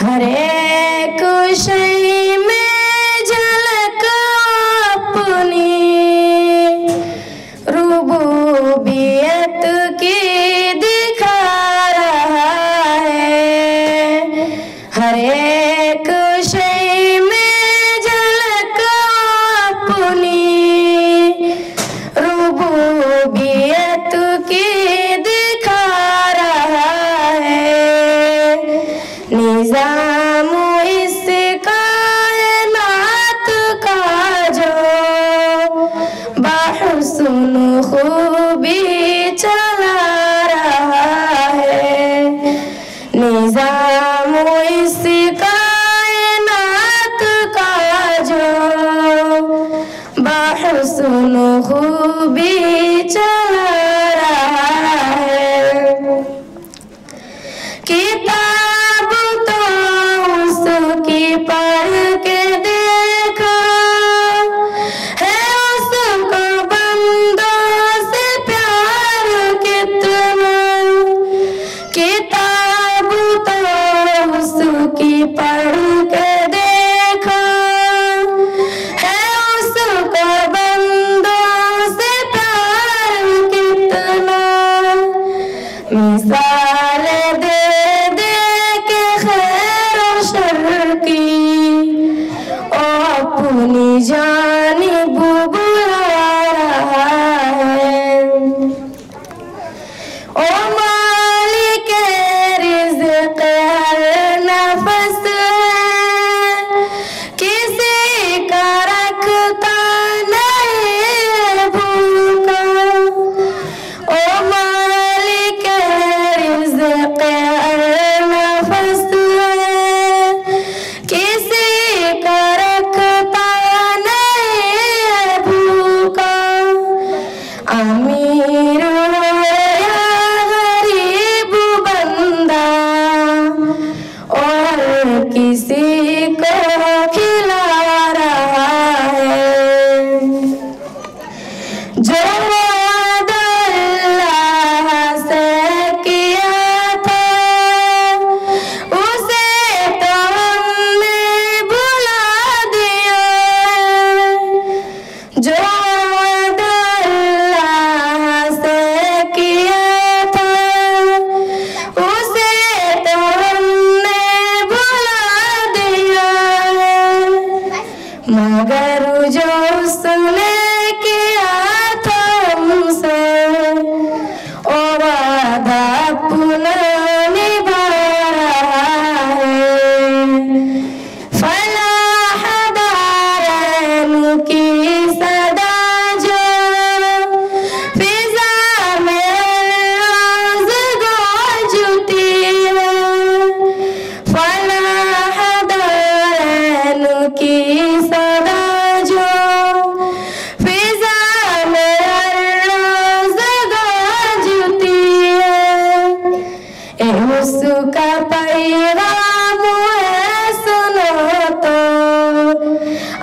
हर एक शय में झलक अपनी रुबूबियत की दिखा रहा है। हर एक शय में झलक अपनी रुबूबियत की दिखा रहा है। निज़ाम इस कायनात का जो बाहुस्न खूबी चला रहा है। निज़ाम इस कायनात का जो बाहुस्न खूबी चला रहा है। किताब तो उसकी पढ़ के देखो है, उसको बंदों से प्यार कितना। किताब तो उसकी पढ़ के देखो है, उसको बंदों से प्यार कितना। मिसाल दे अपनी जानिब बुला रहा है। ओ मालिक रिज़्क़ हर नफ़स है, किसी का रखता नहीं भूखा। ओ मालिक रिज़्क़ हर नफ़स है, किसी का अमीर या गरीब बंदा और किसी को खिला रहा है। जो वादा अल्लाह से किया था उसे तो हमने भुला दिया है। जो मगर जो उसने किया था हमसे ओ वादा अपना निभा रहा है। फलाह दारैन की सदा जो फिजा में रोज़ गूंजती है। फलाह दारैन की उसका पैगाम है सुनो तो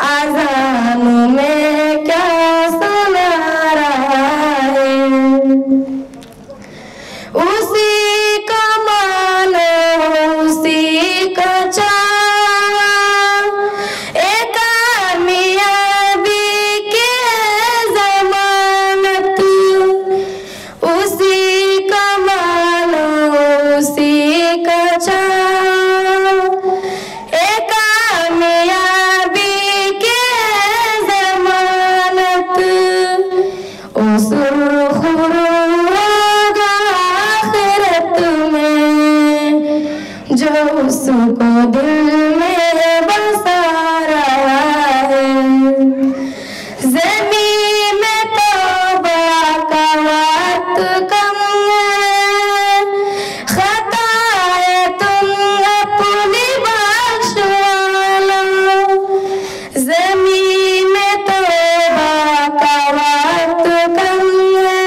आज़ान में क्या सुना रहा है। उसी का मानो उसी का चावा एक कामयाबी की ज़मानत। उसी का मानो उसी का एक कामयाबी की ज़मानत। उस होगा आखिरत में जो उसको दिल में बसा रहा है। ज़मीन में तौबा का वक्त कम है, खताए तुम अपनी बख्शवाना। ज़मीन में तौबा का वक्त कम है,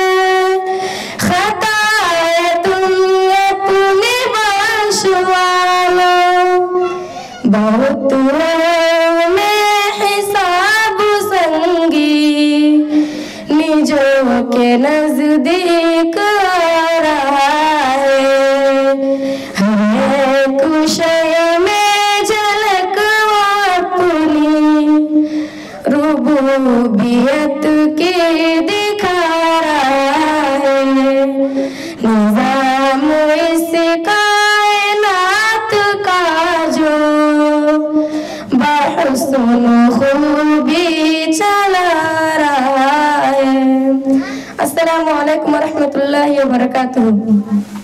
खताए तुम अपनी बख्शवाना। बहुत में हिसाब संगी निजों के नजदीक आ रहा है। हर एक शय तबीयत के दिखा रहा है निज़ाम इस कायनात का जो बहुस्न खूबी चला रहा है। अस्सलामु अलैकुम व रहमतुल्लाहि व बरकातुहू।